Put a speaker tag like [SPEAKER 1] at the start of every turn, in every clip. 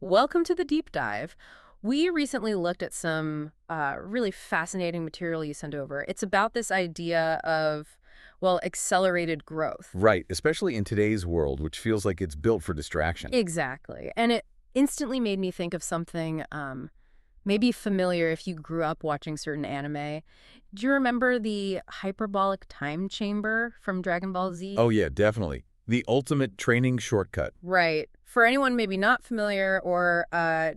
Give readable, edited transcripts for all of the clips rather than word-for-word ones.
[SPEAKER 1] Welcome to the deep dive. We recently looked at some really fascinating material you sent over. It's about this idea of, well, accelerated growth.
[SPEAKER 2] Right, especially in today's world, which feels like it's built for distraction.
[SPEAKER 1] Exactly. And it instantly made me think of something maybe familiar if you grew up watching certain anime. Do you remember the hyperbolic time chamber from Dragon Ball Z?
[SPEAKER 2] Oh yeah, definitely. The ultimate training shortcut.
[SPEAKER 1] Right. For anyone maybe not familiar or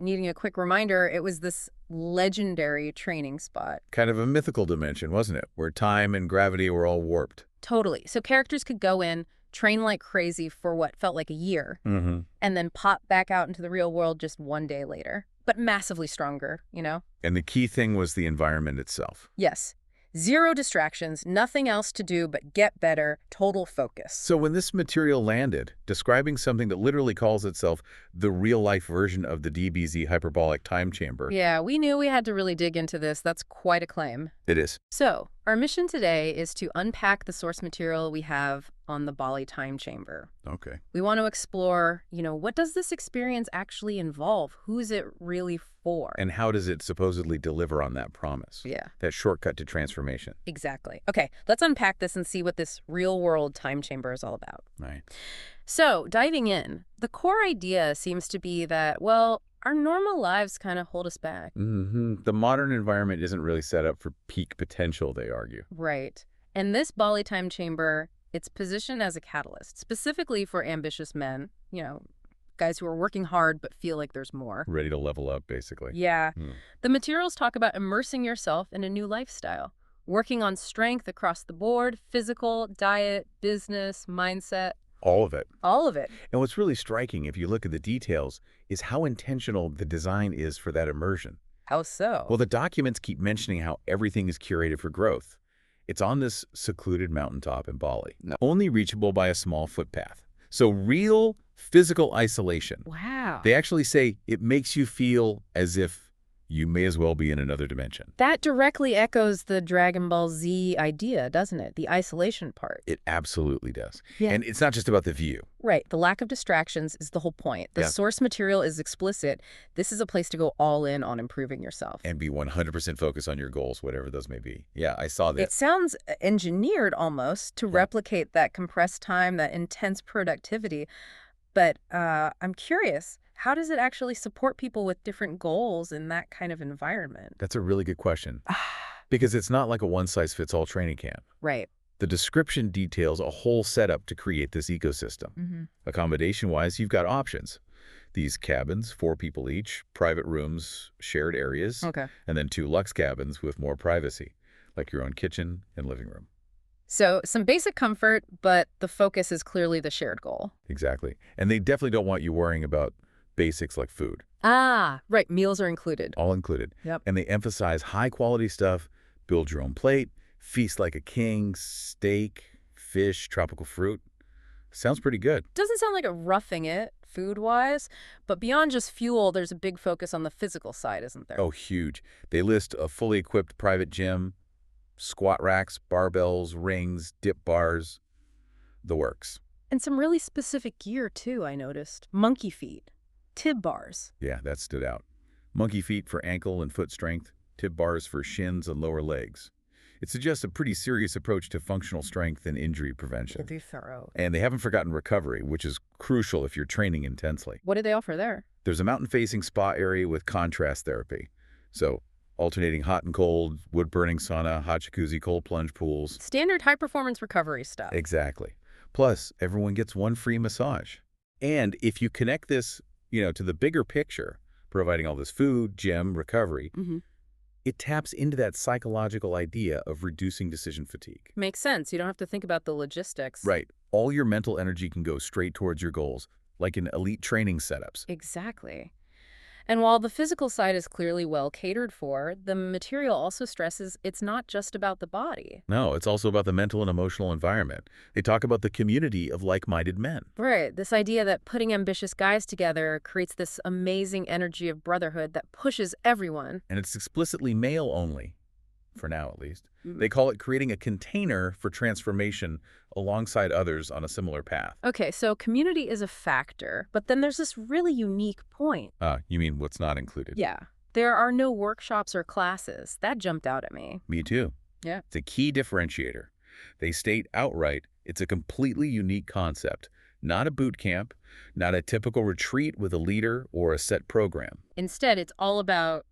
[SPEAKER 1] needing a quick reminder, it was this legendary training spot.
[SPEAKER 2] Kind of a mythical dimension, wasn't it? Where time and gravity were all warped.
[SPEAKER 1] Totally. So characters could go in, train like crazy for what felt like a year,
[SPEAKER 2] Mm-hmm.
[SPEAKER 1] and then pop back out into the real world just one day later. But massively stronger, you know?
[SPEAKER 2] And the key thing was the environment itself.
[SPEAKER 1] Yes. Zero distractions, nothing else to do but get better, total focus.
[SPEAKER 2] So when this material landed, describing something that literally calls itself the real-life version of the DBZ hyperbolic time chamber.
[SPEAKER 1] Yeah, we knew we had to really dig into this. That's quite a claim.
[SPEAKER 2] It is.
[SPEAKER 1] So, our mission today is to unpack the source material we have on the Bali time chamber.
[SPEAKER 2] Okay.
[SPEAKER 1] We want to explore, what does this experience actually involve? Who is it really for?
[SPEAKER 2] And how does it supposedly deliver on that promise?
[SPEAKER 1] Yeah,
[SPEAKER 2] That shortcut to transformation.
[SPEAKER 1] exactly. Okay, let's unpack this and see what this real-world time chamber is all about.
[SPEAKER 2] Right.
[SPEAKER 1] So, diving in, the core idea seems to be that, well, our normal lives kind of hold us back.
[SPEAKER 2] Mm-hmm. The modern environment isn't really set up for peak potential, they argue.
[SPEAKER 1] Right. And this Bali time chamber, it's positioned as a catalyst, specifically for ambitious men, guys who are working hard but feel like there's more.
[SPEAKER 2] Ready to level up, basically.
[SPEAKER 1] Yeah.
[SPEAKER 2] Hmm.
[SPEAKER 1] The materials talk about immersing yourself in a new lifestyle, working on strength across the board, physical, diet, business, mindset,
[SPEAKER 2] All of it.
[SPEAKER 1] all of it.
[SPEAKER 2] And what's really striking, if you look at the details, is how intentional the design is for that immersion.
[SPEAKER 1] How so?
[SPEAKER 2] Well, the documents keep mentioning how everything is curated for growth. It's on this secluded mountaintop in Bali, only reachable by a small footpath. So real physical isolation.
[SPEAKER 1] Wow.
[SPEAKER 2] They actually say it makes you feel as if you may as well be in another dimension.
[SPEAKER 1] That directly echoes the Dragon Ball Z idea, doesn't it? The isolation part.
[SPEAKER 2] It absolutely does.
[SPEAKER 1] Yeah.
[SPEAKER 2] And it's not just about the view.
[SPEAKER 1] Right. The lack of distractions is the whole point. The
[SPEAKER 2] Yeah.
[SPEAKER 1] source material is explicit. This is a place to go all in on improving yourself.
[SPEAKER 2] And be 100% focused on your goals, whatever those may be. Yeah, I saw that.
[SPEAKER 1] It sounds engineered almost to replicate that compressed time, that intense productivity. But I'm curious, how does it actually support people with different goals in that kind of environment?
[SPEAKER 2] That's a really good question. Because it's not like a one-size-fits-all training camp.
[SPEAKER 1] Right.
[SPEAKER 2] The description details a whole setup to create this ecosystem.
[SPEAKER 1] Mm-hmm.
[SPEAKER 2] Accommodation-wise, you've got options. These cabins, 4 people each, private rooms, shared areas,
[SPEAKER 1] Okay.
[SPEAKER 2] and then 2 luxe cabins with more privacy, like your own kitchen and living room.
[SPEAKER 1] So some basic comfort, but the focus is clearly the shared goal.
[SPEAKER 2] Exactly. And they definitely don't want you worrying about basics like food,
[SPEAKER 1] Ah, right. Meals are included.
[SPEAKER 2] all included.
[SPEAKER 1] Yep.
[SPEAKER 2] And they emphasize high-quality stuff, build your own plate, feast like a king, steak, fish, tropical fruit. Sounds pretty good.
[SPEAKER 1] Doesn't sound like a roughing it food-wise, but beyond just fuel, there's a big focus on the physical side, isn't there?
[SPEAKER 2] Oh, huge. They list a fully equipped private gym, squat racks, barbells, rings, dip bars, the works.
[SPEAKER 1] And some really specific gear, too, I noticed. Monkey feet, tib bars.
[SPEAKER 2] Yeah, that stood out. Monkey feet for ankle and foot strength, tib bars for shins and lower legs. It suggests a pretty serious approach to functional strength and injury prevention.
[SPEAKER 1] Pretty thorough.
[SPEAKER 2] And they haven't forgotten recovery, which is crucial if you're training intensely.
[SPEAKER 1] What do they offer there?
[SPEAKER 2] There's a mountain-facing spa area with contrast therapy. So, alternating hot and cold, wood-burning sauna, hot jacuzzi, cold plunge pools.
[SPEAKER 1] Standard high-performance recovery stuff.
[SPEAKER 2] Exactly. Plus, everyone gets 1 free massage. And if you connect this, to the bigger picture, providing all this food, gym, recovery,
[SPEAKER 1] Mm-hmm.
[SPEAKER 2] it taps into that psychological idea of reducing decision fatigue.
[SPEAKER 1] Makes sense. You don't have to think about the logistics.
[SPEAKER 2] Right. All your mental energy can go straight towards your goals, like in elite training setups.
[SPEAKER 1] Exactly. And while the physical side is clearly well catered for, the material also stresses it's not just about the body.
[SPEAKER 2] No, it's also about the mental and emotional environment. They talk about the community of like-minded men.
[SPEAKER 1] Right. This idea that putting ambitious guys together creates this amazing energy of brotherhood that pushes everyone.
[SPEAKER 2] And it's explicitly male only. for now at least.
[SPEAKER 1] Mm.
[SPEAKER 2] They call it creating a container for transformation alongside others on a similar path.
[SPEAKER 1] Okay, so community is a factor, but then there's this really unique point.
[SPEAKER 2] You mean what's not included?
[SPEAKER 1] Yeah. There are no workshops or classes. That jumped out at me.
[SPEAKER 2] Me too.
[SPEAKER 1] Yeah.
[SPEAKER 2] It's a key differentiator. They state outright it's a completely unique concept, not a boot camp, not a typical retreat with a leader or a set program.
[SPEAKER 1] Instead, it's all about,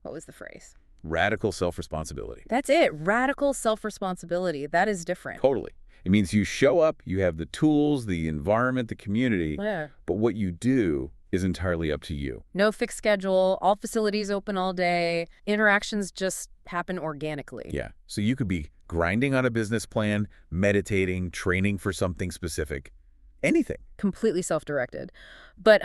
[SPEAKER 1] what was the phrase?
[SPEAKER 2] Radical self-responsibility.
[SPEAKER 1] That's it. Radical self-responsibility. That is different.
[SPEAKER 2] Totally. It means you show up, you have the tools, the environment, the community,
[SPEAKER 1] Yeah.
[SPEAKER 2] but what you do is entirely up to you.
[SPEAKER 1] No fixed schedule, all facilities open all day, interactions just happen organically.
[SPEAKER 2] Yeah. So you could be grinding on a business plan, meditating, training for something specific, anything.
[SPEAKER 1] Completely self-directed. But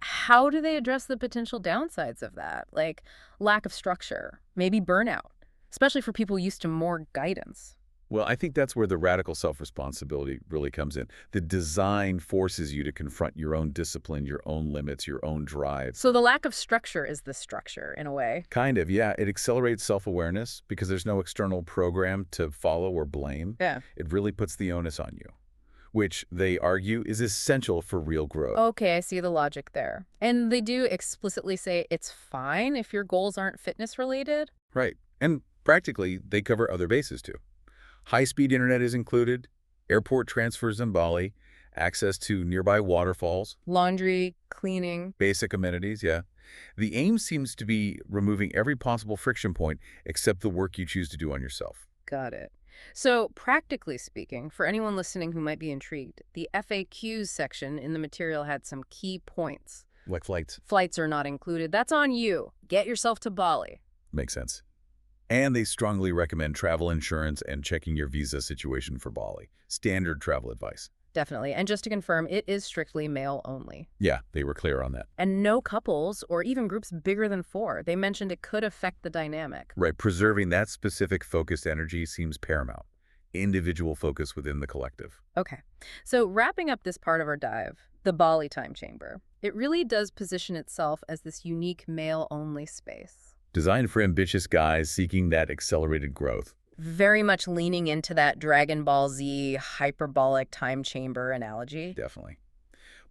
[SPEAKER 1] how do they address the potential downsides of that? Like lack of structure, maybe burnout, especially for people used to more guidance.
[SPEAKER 2] Well, I think that's where the radical self-responsibility really comes in. The design forces you to confront your own discipline, your own limits, your own drive.
[SPEAKER 1] So the lack of structure is the structure in a way.
[SPEAKER 2] Kind of, yeah. It accelerates self-awareness because there's no external program to follow or blame.
[SPEAKER 1] Yeah.
[SPEAKER 2] It really puts the onus on you, which they argue is essential for real growth.
[SPEAKER 1] Okay, I see the logic there. And they do explicitly say it's fine if your goals aren't fitness related.
[SPEAKER 2] Right. And practically, they cover other bases too. High-speed internet is included, airport transfers in Bali, access to nearby waterfalls.
[SPEAKER 1] Laundry, cleaning.
[SPEAKER 2] Basic amenities, yeah. The aim seems to be removing every possible friction point except the work you choose to do on yourself.
[SPEAKER 1] Got it. So practically speaking, for anyone listening who might be intrigued, the FAQs section in the material had some key points.
[SPEAKER 2] Like flights.
[SPEAKER 1] Flights are not included. That's on you. Get yourself to Bali.
[SPEAKER 2] Makes sense. And they strongly recommend travel insurance and checking your visa situation for Bali. Standard travel advice.
[SPEAKER 1] Definitely. And just to confirm, it is strictly male only.
[SPEAKER 2] Yeah, they were clear on that.
[SPEAKER 1] And no couples or even groups bigger than 4. They mentioned it could affect the dynamic.
[SPEAKER 2] Right, preserving that specific focused energy seems paramount. Individual focus within the collective.
[SPEAKER 1] Okay. So wrapping up this part of our dive, the Bali time chamber, it really does position itself as this unique male-only space.
[SPEAKER 2] Designed for ambitious guys seeking that accelerated growth.
[SPEAKER 1] Very much leaning into that Dragon Ball Z hyperbolic time chamber analogy.
[SPEAKER 2] Definitely.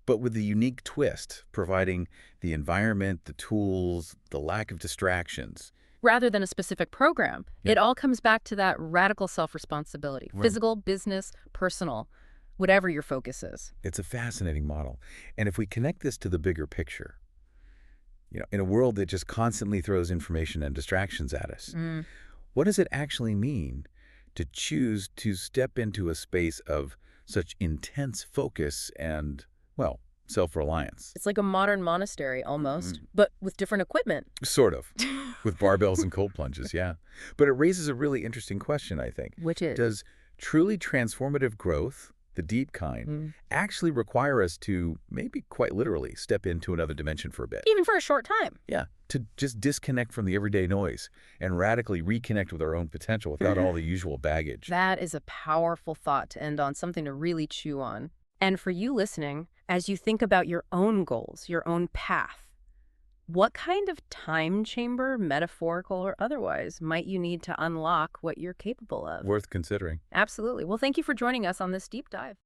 [SPEAKER 2] But with the unique twist, providing the environment, the tools, the lack of distractions.
[SPEAKER 1] Rather than a specific program,
[SPEAKER 2] Yeah.
[SPEAKER 1] it all comes back to that radical self-responsibility.
[SPEAKER 2] Right.
[SPEAKER 1] Physical, business, personal, whatever your focus is.
[SPEAKER 2] It's a fascinating model. And if we connect this to the bigger picture, in a world that just constantly throws information and distractions at us, what does it actually mean to choose to step into a space of such intense focus and, well, self-reliance?
[SPEAKER 1] It's like a modern monastery almost, but with different equipment.
[SPEAKER 2] Sort of, with barbells and cold plunges, yeah. But it raises a really interesting question, I think.
[SPEAKER 1] Which is?
[SPEAKER 2] Does truly transformative growth, the deep kind, actually require us to, maybe quite literally, step into another dimension for a bit?
[SPEAKER 1] Even for a short time.
[SPEAKER 2] Yeah, to just disconnect from the everyday noise and radically reconnect with our own potential without all the usual baggage.
[SPEAKER 1] That is a powerful thought to end on, something to really chew on. And for you listening, as you think about your own goals, your own path, what kind of time chamber, metaphorical or otherwise, might you need to unlock what you're capable of?
[SPEAKER 2] Worth considering.
[SPEAKER 1] Absolutely. Well, thank you for joining us on this deep dive.